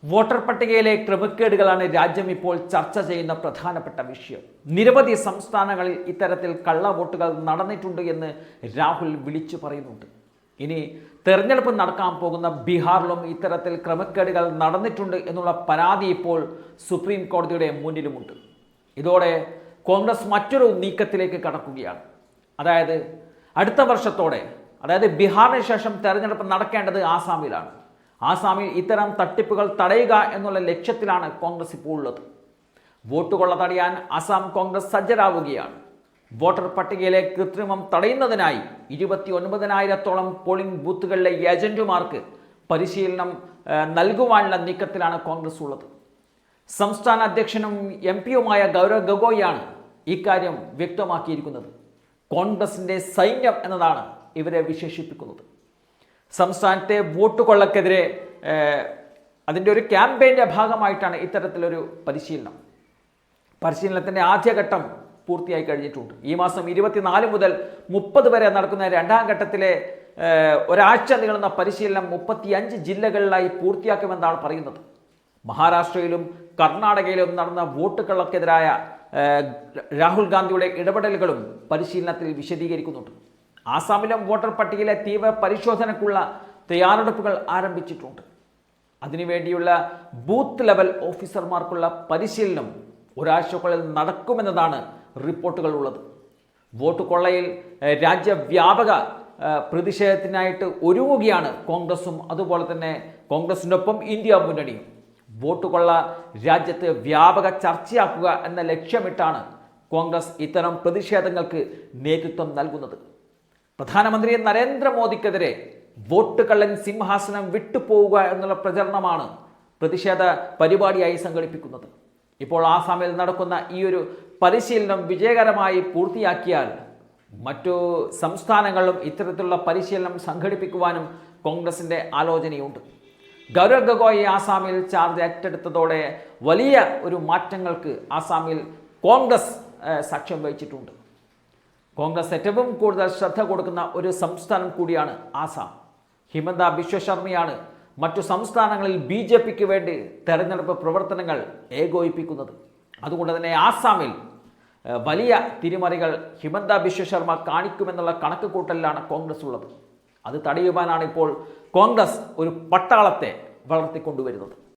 Voter പട്ടികയിലെ ക്രമക്കേടുകളാണ് രാജ്യം ഇപ്പോൾ ചർച്ച ചെയ്യുന്ന പ്രധാനപ്പെട്ട വിഷയം. നിരവധി സംസ്ഥാനങ്ങളിൽ ഇത്തരത്തിൽ കള്ളവോട്ടുകൾ നടന്നിട്ടുണ്ട് എന്ന് രാഹുൽ വിളിച്ചു പറയുന്നുണ്ട്. ഇനി തെരഞ്ഞെടുപ്പ് നടക്കാൻ പോകുന്ന ബീഹാറിലും ഇത്തരത്തിൽ ക്രമക്കേടുകൾ നടന്നിട്ടുണ്ട് എന്നുള്ള പരാതി ഇപ്പോൾ സുപ്രീം കോടതിയുടെ മുന്നിലുമുണ്ട്. ഇതോടെ കോൺഗ്രസ് മറ്റൊരു നീക്കത്തിലേക്ക് കടക്കുകയാണ്. അതായത് അടുത്ത വർഷത്തോടെ, അതായത് ബീഹാറിന് ശേഷം തെരഞ്ഞെടുപ്പ് നടക്കേണ്ടത് ആസാമിലാണ്. ആസാമിൽ ഇത്തരം തട്ടിപ്പുകൾ തടയുക എന്നുള്ള ലക്ഷ്യത്തിലാണ് കോൺഗ്രസ് ഇപ്പോൾ ഉള്ളത്. വോട്ടുകൊള്ള തടയാൻ അസം കോൺഗ്രസ് സജ്ജരാവുകയാണ്. വോട്ടർ പട്ടികയിലെ കൃത്രിമം തടയുന്നതിനായി 29,000-ഓളം പോളിംഗ് ബൂത്തുകളിലെ ഏജന്റുമാർക്ക് പരിശീലനം നൽകുവാനുള്ള നീക്കത്തിലാണ് കോൺഗ്രസ് ഉള്ളത്. സംസ്ഥാന അധ്യക്ഷനും MP-യുമായ ഗൗരവ് ഗൊഗോയാണ് ഇക്കാര്യം വ്യക്തമാക്കിയിരിക്കുന്നത്. കോൺഗ്രസിന്റെ സൈന്യം എന്നതാണ് ഇവരെ വിശേഷിപ്പിക്കുന്നത്. സംസ്ഥാനത്തെ വോട്ട് കൊള്ളക്കെതിരെ അതിൻ്റെ ഒരു ക്യാമ്പയിൻ്റെ ഭാഗമായിട്ടാണ് ഇത്തരത്തിലൊരു പരിശീലനത്തിൻ്റെ ആദ്യഘട്ടം പൂർത്തിയായി കഴിഞ്ഞിട്ടുണ്ട്. ഈ മാസം 24 മുതൽ 30 വരെ നടക്കുന്ന രണ്ടാം ഘട്ടത്തിലെ ഒരാഴ്ച നീളുന്ന പരിശീലനം 35 ജില്ലകളിലായി പൂർത്തിയാക്കുമെന്നാണ് പറയുന്നത്. മഹാരാഷ്ട്രയിലും കർണാടകയിലും നടന്ന വോട്ട് കള്ളക്കെതിരായ രാഹുൽ ഗാന്ധിയുടെ ഇടപെടലുകളും പരിശീലനത്തിൽ വിശദീകരിക്കുന്നുണ്ട്. ആസാമിലും വോട്ടർ പട്ടികയിലെ തീവ്ര പരിശോധനയ്ക്കുള്ള തയ്യാറെടുപ്പുകൾ ആരംഭിച്ചിട്ടുണ്ട്. അതിനുവേണ്ടിയുള്ള ബൂത്ത് ലെവൽ ഓഫീസർമാർക്കുള്ള പരിശീലനം ഒരാഴ്ചക്കുള്ളിൽ നടക്കുമെന്നതാണ് റിപ്പോർട്ടുകൾ ഉള്ളത്. വോട്ട് കൊള്ളയിൽ രാജ്യവ്യാപക പ്രതിഷേധത്തിനായിട്ട് ഒരുങ്ങുകയാണ് കോൺഗ്രസും അതുപോലെ തന്നെ കോൺഗ്രസിൻ്റെ ഒപ്പം ഇന്ത്യ മുന്നണിയും. വോട്ട് കൊള്ള രാജ്യത്ത് വ്യാപക ചർച്ചയാക്കുക എന്ന ലക്ഷ്യമിട്ടാണ് കോൺഗ്രസ് ഇത്തരം പ്രതിഷേധങ്ങൾക്ക് നേതൃത്വം നൽകുന്നത്. പ്രധാനമന്ത്രി നരേന്ദ്രമോദിക്കെതിരെ വോട്ട് കള്ളൻ സിംഹാസനം വിട്ടുപോവുക എന്നുള്ള പ്രചരണമാണ് പ്രതിഷേധ പരിപാടിയായി സംഘടിപ്പിക്കുന്നത്. ഇപ്പോൾ ആസാമിൽ നടക്കുന്ന ഈ ഒരു പരിശീലനം വിജയകരമായി പൂർത്തിയാക്കിയാൽ മറ്റു സംസ്ഥാനങ്ങളിലും ഇത്തരത്തിലുള്ള പരിശീലനം സംഘടിപ്പിക്കുവാനും കോൺഗ്രസിൻ്റെ ആലോചനയുണ്ട്. ഗൗരവ് ഗൊഗോയ് ആസാമിൽ ചാർജ് ഏറ്റെടുത്തതോടെ വലിയ ഒരു മാറ്റങ്ങൾക്ക് ആസാമിൽ കോൺഗ്രസ് സാക്ഷ്യം വഹിച്ചിട്ടുണ്ട്. കോൺഗ്രസ് ഏറ്റവും കൂടുതൽ ശ്രദ്ധ കൊടുക്കുന്ന ഒരു സംസ്ഥാനം കൂടിയാണ് ആസാം. ഹിമന്ത ബിശ്വ ശർമ്മയാണ് മറ്റു സംസ്ഥാനങ്ങളിൽ BJPക്ക് വേണ്ടി തെരഞ്ഞെടുപ്പ് പ്രവർത്തനങ്ങൾ ഏകോപിപ്പിക്കുന്നത്. അതുകൊണ്ട് തന്നെ ആസാമിൽ വലിയ തിരിമറികൾ ഹിമന്ത ബിശ്വ ശർമ്മ കാണിക്കുമെന്നുള്ള കണക്കുകൂട്ടലിലാണ് കോൺഗ്രസ് ഉള്ളത്. അത് തടയുവാനാണ് ഇപ്പോൾ കോൺഗ്രസ് ഒരു പട്ടാളത്തെ വളർത്തിക്കൊണ്ടുവരുന്നത്.